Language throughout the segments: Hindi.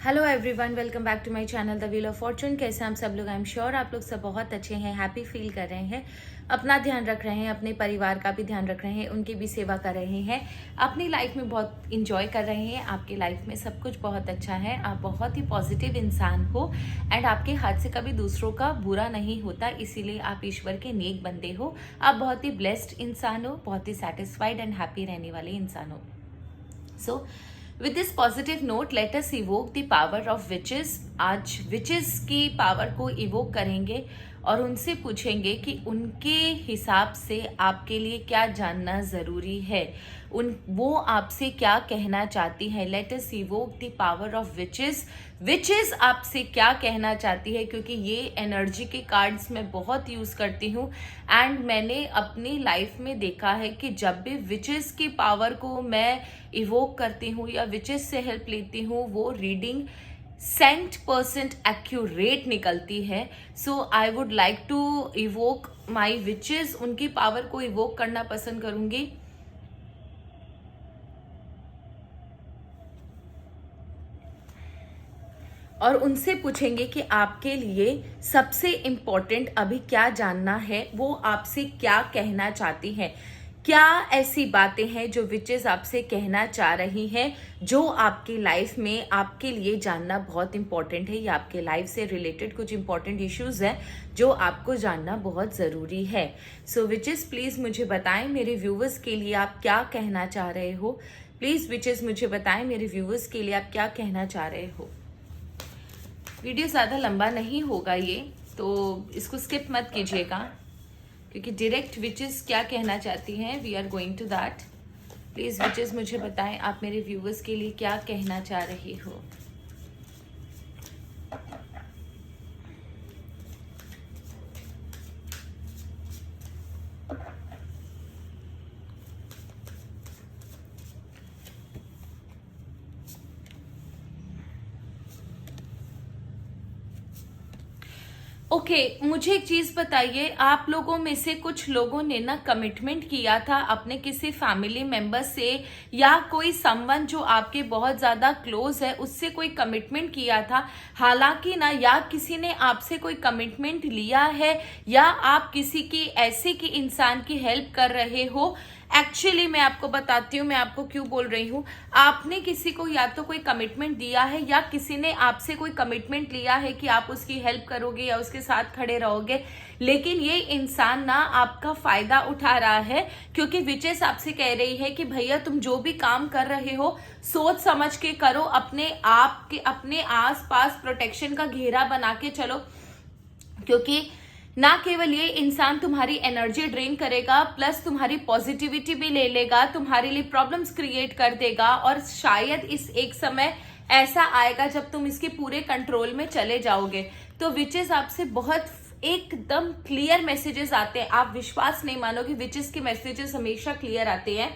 Hello everyone, welcome back to my channel the wheel of fortune. कैसे हम सब लोग? आई एम श्योर आप लोग सब बहुत अच्छे हैं, हैप्पी फील कर रहे हैं, अपना ध्यान रख रहे हैं, अपने परिवार का भी ध्यान रख रहे हैं, उनकी भी सेवा कर रहे हैं, अपनी लाइफ में बहुत इंजॉय कर रहे हैं। आपकी लाइफ में सब कुछ बहुत अच्छा है, आप बहुत ही पॉजिटिव इंसान हो एंड आपके हाथ से कभी दूसरों का बुरा नहीं होता, इसीलिए आप ईश्वर के नेक बंदे हो। आप बहुत ही ब्लेस्ड इंसान हो, बहुत ही सेटिस्फाइड एंड हैप्पी रहने वाले इंसान हो। So with this positive note let us evoke the power of witches. आज विचेस की पावर को इवोक करेंगे और उनसे पूछेंगे कि उनके हिसाब से आपके लिए क्या जानना ज़रूरी है, वो आपसे क्या कहना चाहती है। Let us evoke the power of witches. Witches आपसे क्या कहना चाहती है, क्योंकि ये एनर्जी के कार्ड्स मैं बहुत यूज़ करती हूँ एंड मैंने अपनी लाइफ में देखा है कि जब भी विचेस की पावर को मैं इवोक करती हूँ या विचेस से हेल्प लेती हूँ, वो रीडिंग 100% एक्यूरेट निकलती है। So I would like to evoke my witches, उनकी पावर को इवोक करना पसंद करूंगी। और उनसे पूछेंगे कि आपके लिए सबसे इम्पोर्टेंट अभी क्या जानना है, वो आपसे क्या कहना चाहती हैं। क्या ऐसी बातें हैं जो विचेस आपसे कहना चाह रही हैं, जो आपकी लाइफ में आपके लिए जानना बहुत इंपॉर्टेंट है, या आपके लाइफ से रिलेटेड कुछ इंपॉर्टेंट इश्यूज हैं जो आपको जानना बहुत ज़रूरी है। सो विचेस प्लीज़ मुझे बताएं मेरे व्यूवर्स के लिए आप क्या कहना चाह रहे हो। प्लीज़ विचेस मुझे बताएं मेरे व्यूवर्स के लिए आप क्या कहना चाह रहे हो। वीडियो ज़्यादा लंबा नहीं होगा ये, तो इसको स्किप मत कीजिएगा, क्योंकि डायरेक्ट विचेस क्या कहना चाहती हैं, we are going to that. Please witches मुझे बताएं आप मेरे व्यूवर्स के लिए क्या कहना चाह रही हो। ओके, मुझे एक चीज बताइए, आप लोगों में से कुछ लोगों ने ना कमिटमेंट किया था अपने किसी फैमिली मेंबर से, या कोई समवन जो आपके बहुत ज्यादा क्लोज है उससे कोई कमिटमेंट किया था। हालांकि ना, या किसी ने आपसे कोई कमिटमेंट लिया है, या आप किसी की ऐसे की इंसान की हेल्प कर रहे हो। एक्चुअली मैं आपको बताती हूँ मैं आपको क्यों बोल रही हूँ। आपने किसी को या तो कोई कमिटमेंट दिया है, या किसी ने आपसे कोई कमिटमेंट लिया है कि आप उसकी हेल्प करोगे या उसके साथ खड़े रहोगे, लेकिन ये इंसान ना आपका फायदा उठा रहा है, क्योंकि विचेस आपसे कह रही है कि भैया तुम जो भी काम कर रहे हो सोच समझ के करो, अपने आप के अपने आस पास प्रोटेक्शन का घेरा बना के चलो, क्योंकि ना केवल ये इंसान तुम्हारी एनर्जी ड्रेन करेगा, प्लस तुम्हारी पॉजिटिविटी भी ले लेगा, तुम्हारे लिए प्रॉब्लम्स क्रिएट कर देगा, और शायद इस एक समय ऐसा आएगा जब तुम इसके पूरे कंट्रोल में चले जाओगे। तो विचेस आपसे बहुत एकदम क्लियर मैसेजेस आते हैं, आप विश्वास नहीं मानोगे, विचेस के मैसेजेस हमेशा क्लियर आते हैं।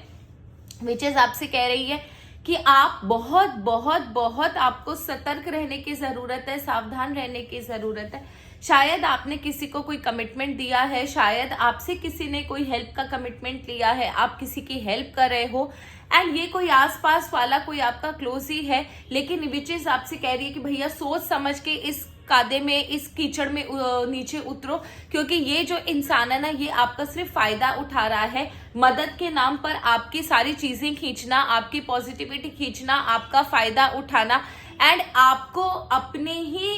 विचेस आपसे कह रही है कि आप बहुत बहुत बहुत आपको सतर्क रहने की जरूरत है, सावधान रहने की जरूरत है। शायद आपने किसी को कोई कमिटमेंट दिया है, शायद आपसे किसी ने कोई हेल्प का कमिटमेंट लिया है, आप किसी की हेल्प कर रहे हो, एंड ये कोई आसपास वाला कोई आपका क्लोज ही है, लेकिन विचेस आपसे कह रही है कि भैया सोच समझ के इस कादे में, इस कीचड़ में नीचे उतरो, क्योंकि ये जो इंसान है ना, ये आपका सिर्फ फायदा उठा रहा है। मदद के नाम पर आपकी सारी चीजें खींचना, आपकी पॉजिटिविटी खींचना, आपका फायदा उठाना, एंड आपको अपने ही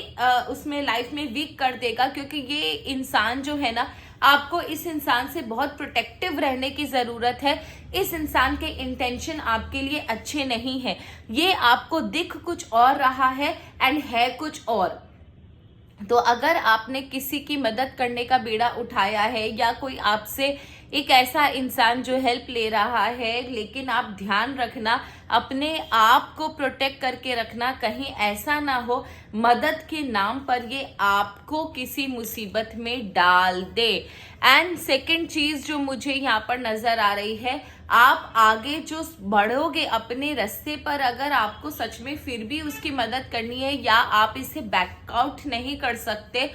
उसमें लाइफ में वीक कर देगा, क्योंकि ये इंसान जो है ना, आपको इस इंसान से बहुत प्रोटेक्टिव रहने की जरूरत है। इस इंसान के इंटेंशन आपके लिए अच्छे नहीं है, ये आपको दिख कुछ और रहा है एंड है कुछ और। तो अगर आपने किसी की मदद करने का बीड़ा उठाया है, या कोई आपसे एक ऐसा इंसान जो हेल्प ले रहा है, लेकिन आप ध्यान रखना, अपने आप को प्रोटेक्ट करके रखना, कहीं ऐसा ना हो मदद के नाम पर ये आपको किसी मुसीबत में डाल दे। एंड सेकंड चीज जो मुझे यहाँ पर नजर आ रही है, आप आगे जो बढ़ोगे अपने रास्ते पर, अगर आपको सच में फिर भी उसकी मदद करनी है, या आप इसे बैकआउट नहीं कर सकते,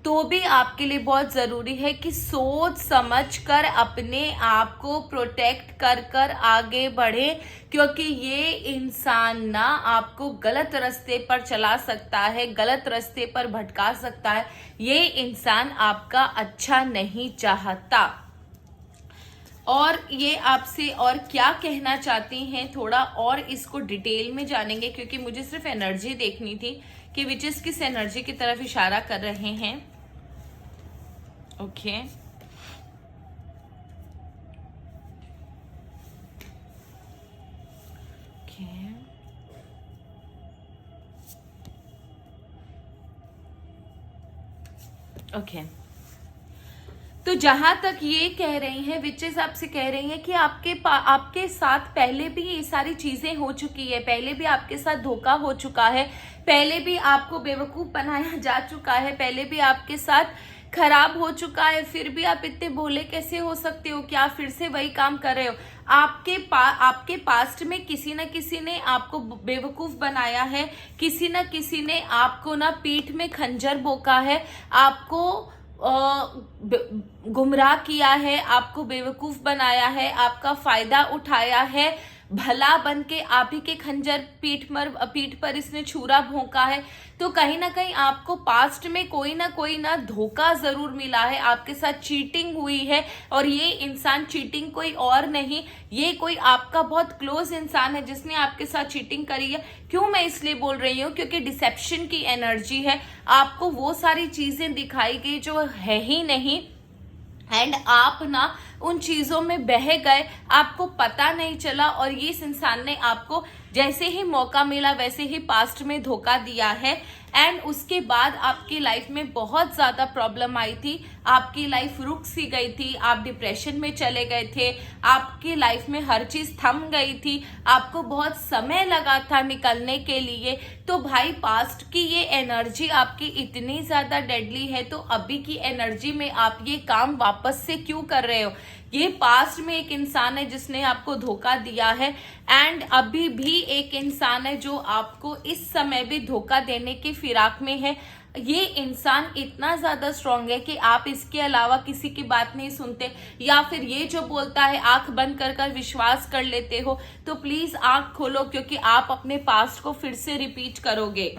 तो भी आपके लिए बहुत ज़रूरी है कि सोच समझ कर अपने आप को प्रोटेक्ट कर कर आगे बढ़े, क्योंकि ये इंसान ना आपको गलत रास्ते पर चला सकता है, गलत रास्ते पर भटका सकता है। ये इंसान आपका अच्छा नहीं चाहता। और ये आपसे और क्या कहना चाहती हैं, थोड़ा और इसको डिटेल में जानेंगे, क्योंकि मुझे सिर्फ एनर्जी देखनी थी कि विचेस किस एनर्जी की तरफ इशारा कर रहे हैं। ओके ओके तो जहां तक ये कह रही हैं, विचेस आपसे कह रही हैं कि आपके साथ पहले भी ये सारी चीजें हो चुकी है, पहले भी आपके साथ धोखा हो चुका है, पहले भी आपको बेवकूफ बनाया जा चुका है, पहले भी आपके साथ खराब हो चुका है, फिर भी आप इतने भोले कैसे हो सकते हो कि आप फिर से वही काम कर रहे हो। आपके पास्ट में किसी न किसी ने आपको बेवकूफ बनाया है, किसी न किसी ने आपको ना पीठ में खंजर भोंका है, आपको गुमराह किया है, आपको बेवकूफ बनाया है, आपका फायदा उठाया है, भला बन के आप ही के खंजर पीठ पर इसने छुरा भोंका है। तो कहीं ना कहीं आपको पास्ट में कोई ना धोखा जरूर मिला है, आपके साथ चीटिंग हुई है, और ये इंसान चीटिंग कोई और नहीं, ये कोई आपका बहुत क्लोज इंसान है जिसने आपके साथ चीटिंग करी है। क्यों मैं इसलिए बोल रही हूँ, क्योंकि डिसेप्शन की एनर्जी है, आपको वो सारी चीजें दिखाई गई जो है ही नहीं, एंड आप ना उन चीजों में बह गए, आपको पता नहीं चला, और ये इंसान ने आपको जैसे ही मौका मिला वैसे ही पास्ट में धोखा दिया है। एंड उसके बाद आपकी लाइफ में बहुत ज्यादा प्रॉब्लम आई थी, आपकी लाइफ रुक सी गई थी, आप डिप्रेशन में चले गए थे, आपकी लाइफ में हर चीज थम गई थी, आपको बहुत समय लगा था निकलने के लिए। तो भाई पास्ट की ये एनर्जी आपकी इतनी ज्यादा डेडली है, तो अभी की एनर्जी में आप ये काम वापस से क्यों कर रहे हो? ये पास्ट में एक इंसान है जिसने आपको धोखा दिया है, एंड अभी भी एक इंसान है जो आपको इस समय भी धोखा देने की फिराक में है। ये इंसान इतना ज्यादा स्ट्रांग है कि आप इसके अलावा किसी की बात नहीं सुनते, या फिर ये जो बोलता है आंख बंद कर विश्वास कर लेते हो। तो प्लीज आंख खोलो, क्योंकि आप अपने पास्ट को फिर से रिपीट करोगे।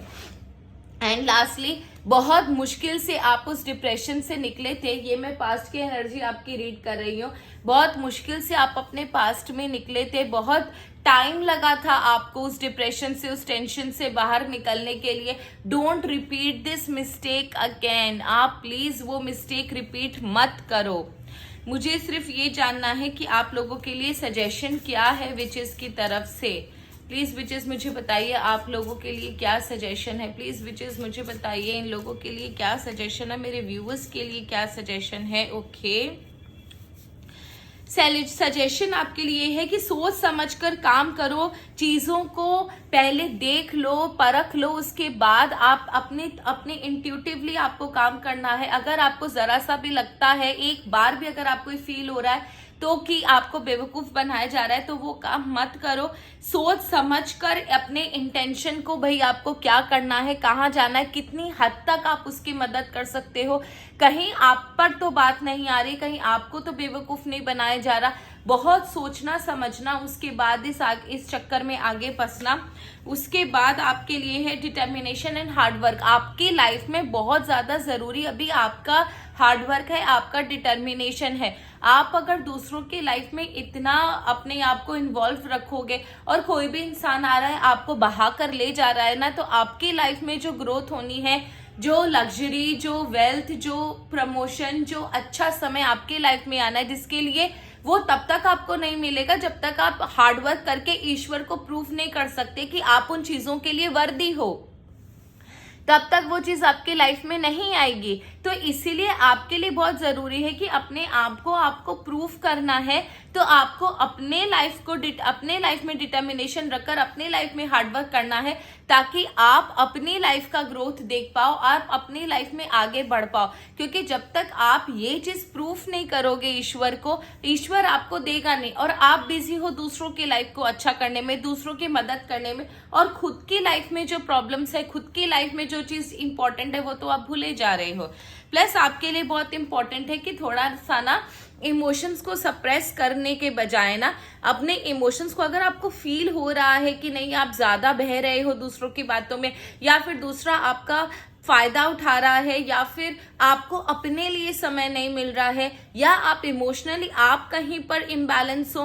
एंड लास्टली, बहुत मुश्किल से आप उस डिप्रेशन से निकले थे, ये मैं पास्ट की एनर्जी आपकी रीड कर रही हूँ। बहुत मुश्किल से आप अपने पास्ट में निकले थे, बहुत टाइम लगा था आपको उस डिप्रेशन से, उस टेंशन से बाहर निकलने के लिए। Don't repeat this mistake again, आप प्लीज वो मिस्टेक रिपीट मत करो। मुझे सिर्फ ये जानना है कि आप लोगों के लिए सजेशन क्या है विचेस की तरफ से। प्लीज विचेस मुझे बताइए आप लोगों के लिए क्या सजेशन है। प्लीज विचेस मुझे बताइए इन लोगों के लिए क्या सजेशन है, मेरे व्यूअर्स के लिए क्या सजेशन है। ओके, सजेशन आपके लिए है कि सोच समझकर काम करो, चीजों को पहले देख लो, परख लो, उसके बाद आप अपने इंट्यूटिवली आपको काम करना है। अगर आपको जरा सा भी लगता है, एक बार भी अगर आपको फील हो रहा है तो कि आपको बेवकूफ बनाया जा रहा है, तो वो काम मत करो। सोच समझकर अपने इंटेंशन को, भाई आपको क्या करना है, कहाँ जाना है, कितनी हद तक आप उसकी मदद कर सकते हो। कहीं आप पर तो बात नहीं आ रही, कहीं आपको तो बेवकूफ नहीं बनाया जा रहा। बहुत सोचना समझना, उसके बाद इस चक्कर में आगे फंसना। उसके बाद आपके लिए है डिटर्मिनेशन एंड हार्डवर्क। आपकी लाइफ में बहुत ज्यादा जरूरी अभी आपका हार्डवर्क है, आपका डिटर्मिनेशन है। आप अगर दूसरों की लाइफ में इतना अपने आप को इन्वॉल्व रखोगे, और कोई भी इंसान आ रहा है आपको बहा कर ले जा रहा है ना, तो आपकी लाइफ में जो ग्रोथ होनी है, जो लग्जरी, जो वेल्थ, जो प्रमोशन, जो अच्छा समय आपके लाइफ में आना है, जिसके लिए वो तब तक आपको नहीं मिलेगा जब तक आप हार्डवर्क करके ईश्वर को प्रूफ नहीं कर सकते कि आप उन चीजों के लिए वर्दी हो। तब तक वो चीज आपके लाइफ में नहीं आएगी। तो इसीलिए आपके लिए बहुत जरूरी है कि अपने आप को आपको प्रूफ करना है, तो आपको अपने लाइफ में डिटर्मिनेशन रखकर अपने लाइफ में हार्डवर्क करना है, ताकि आप अपनी लाइफ का ग्रोथ देख पाओ, आप अपनी लाइफ में आगे बढ़ पाओ। क्योंकि जब तक आप ये चीज प्रूफ नहीं करोगे ईश्वर को, ईश्वर आपको देगा नहीं, और आप बिजी हो दूसरों की लाइफ को अच्छा करने में, दूसरों की मदद करने में, और खुद की लाइफ में जो प्रॉब्लम्स है, खुद की लाइफ में जो चीज इंपॉर्टेंट है, वो तो आप भूले जा रहे हो। प्लस आपके लिए बहुत इंपॉर्टेंट है कि थोड़ा सा ना इमोशंस को सप्रेस करने के बजाय ना अपने इमोशंस को, अगर आपको फील हो रहा है कि नहीं आप ज्यादा बह रहे हो दूसरों की बातों में, या फिर दूसरा आपका फायदा उठा रहा है, या फिर आपको अपने लिए समय नहीं मिल रहा है, या आप इमोशनली आप कहीं पर इम्बैलेंस हो,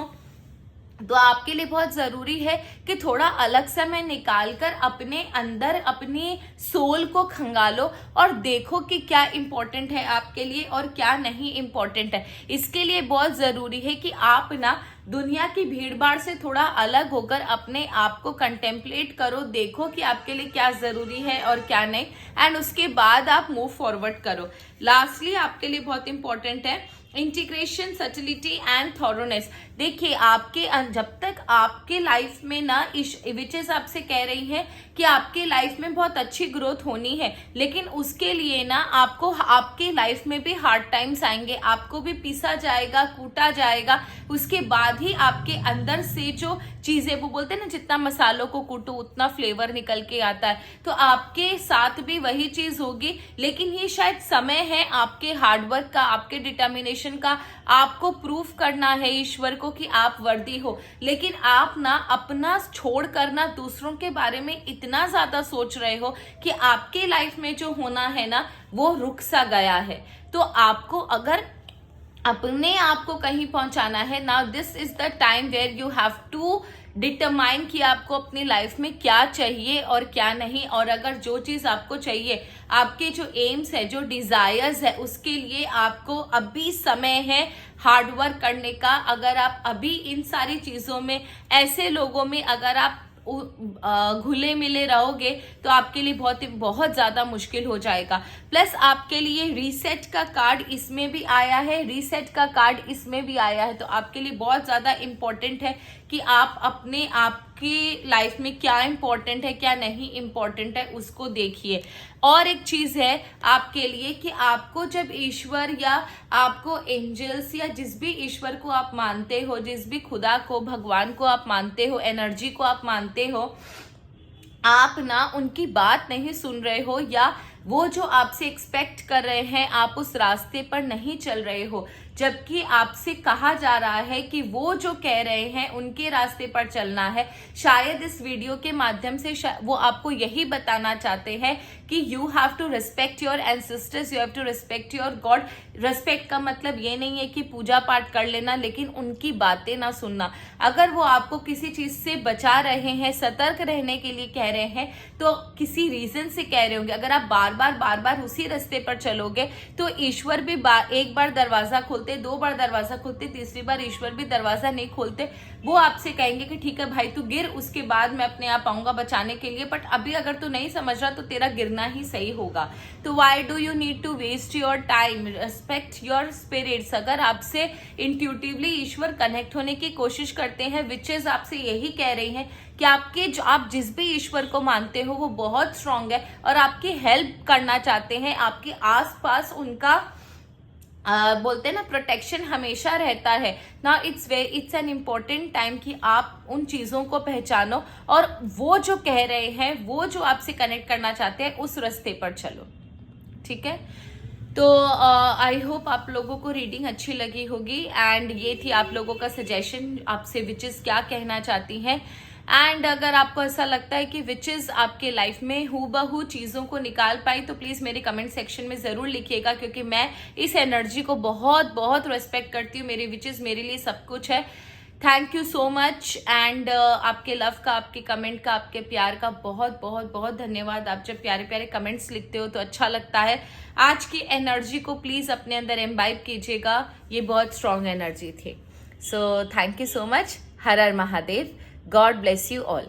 तो आपके लिए बहुत जरूरी है कि थोड़ा अलग समय निकाल कर अपने अंदर अपनी सोल को खंगालो और देखो कि क्या इंपॉर्टेंट है आपके लिए और क्या नहीं इंपॉर्टेंट है। इसके लिए बहुत जरूरी है कि आप ना दुनिया की भीड़भाड़ से थोड़ा अलग होकर अपने आप को कंटेम्पलेट करो, देखो कि आपके लिए क्या जरूरी है और क्या नहीं, एंड उसके बाद आप मूव फॉरवर्ड करो। लास्टली आपके लिए बहुत इंपॉर्टेंट है इंटीग्रेशन, सटिलिटी एंड थॉरोनेस। देखिए आपके जब तक आपके लाइफ में ना विचेस आपसे कह रही हैं कि आपके लाइफ में बहुत अच्छी ग्रोथ होनी है, लेकिन उसके लिए ना आपको आपके लाइफ में भी हार्ड टाइम्स आएंगे, आपको भी पीसा जाएगा, कूटा जाएगा, उसके बाद ही आपके अंदर से जो चीजें, वो बोलते हैं ना जितना मसालों को कूटो उतना फ्लेवर निकल के आता है, तो आपके साथ भी वही चीज होगी। लेकिन ये शायद समय है आपके हार्डवर्क का, आपके डिटर्मिनेशन का, आपको प्रूफ करना है ईश्वर को कि आप वर्दी हो। लेकिन आप ना अपना छोड़ कर ना दूसरों के बारे में इतना ज्यादा सोच रहे हो कि आपके लाइफ में जो होना है ना वो रुक सा गया है। तो आपको अगर अपने आप को कहीं पहुंचाना है, now this is the time where you have to determine कि आपको अपनी लाइफ में क्या चाहिए और क्या नहीं। और अगर जो चीज आपको चाहिए, आपके जो एम्स है, जो डिजायर्स है, उसके लिए आपको अभी समय है हार्डवर्क करने का। अगर आप अभी इन सारी चीजों में, ऐसे लोगों में अगर आप घुले मिले रहोगे तो आपके लिए बहुत ज्यादा मुश्किल हो जाएगा। प्लस आपके लिए रीसेट का कार्ड इसमें भी आया है, रीसेट का कार्ड इसमें भी आया है, तो आपके लिए बहुत ज्यादा इंपॉर्टेंट है कि आप अपने आप की लाइफ में क्या इंपॉर्टेंट है क्या नहीं इंपॉर्टेंट है उसको देखिए। और एक चीज है आपके लिए कि आपको जब ईश्वर या आपको एंजल्स या जिस भी ईश्वर को आप मानते हो, जिस भी खुदा को, भगवान को आप मानते हो, एनर्जी को आप मानते हो, आप ना उनकी बात नहीं सुन रहे हो, या वो जो आपसे एक्सपेक्ट कर रहे हैं आप उस रास्ते पर नहीं चल रहे हो, जबकि आपसे कहा जा रहा है कि वो जो कह रहे हैं उनके रास्ते पर चलना है। शायद इस वीडियो के माध्यम से वो आपको यही बताना चाहते हैं कि you have to respect your ancestors, you have to respect your god. Respect का मतलब ये नहीं है कि पूजा पाठ कर लेना, लेकिन उनकी बातें ना सुनना। अगर वो आपको किसी चीज से बचा रहे हैं, सतर्क रहने के लिए कह रहे हैं, तो किसी रीजन से कह रहे होंगे। अगर आप बार बार उसी रास्ते पर चलोगे तो ईश्वर भी एक बार दरवाजा खोलते, दो बार दरवाजा खोलते, तीसरी बार ईश्वर भी दरवाजा नहीं खोलते। वो आपसे कहेंगे कि ठीक है भाई तू गिर, उसके बाद मैं अपने आप आऊंगा बचाने के लिए, बट अभी अगर तू नहीं समझ रहा तो तेरा गिरना ही सही होगा। तो why do you need to waste your time, respect your spirits. अगर आपसे इंट्यूटिवली ईश्वर कनेक्ट होने की कोशिश करते हैं, विचेस आपसे यही कह रही हैं कि आपके जो आप जिस भी ईश्वर को मानते हो वो बहुत स्ट्रांग है और आपकी हेल्प करना चाहते हैं, आपके आसपास उनका बोलते हैं ना प्रोटेक्शन हमेशा रहता है ना। इट्स एन इम्पोर्टेंट टाइम कि आप उन चीजों को पहचानो और वो जो कह रहे हैं, वो जो आपसे कनेक्ट करना चाहते हैं, उस रास्ते पर चलो। ठीक है, तो आई होप आप लोगों को रीडिंग अच्छी लगी होगी, एंड ये थी आप लोगों का सजेशन, आपसे विचेस क्या कहना चाहती हैं। एंड अगर आपको ऐसा लगता है कि विचेस आपके लाइफ में हूबहू चीज़ों को निकाल पाई तो प्लीज़ मेरे कमेंट सेक्शन में ज़रूर लिखिएगा, क्योंकि मैं इस एनर्जी को बहुत बहुत रेस्पेक्ट करती हूँ। मेरे विचेस मेरे लिए सब कुछ है। Thank you so much, and आपके लव का, आपके कमेंट का, आपके प्यार का बहुत बहुत बहुत धन्यवाद। आप जब प्यारे प्यारे कमेंट्स लिखते हो तो अच्छा लगता है। आज की एनर्जी को प्लीज़ अपने अंदर एम्बाइब कीजिएगा, ये बहुत स्ट्रॉन्ग एनर्जी थी। So thank you so much. Her her Mahadev. God bless you all.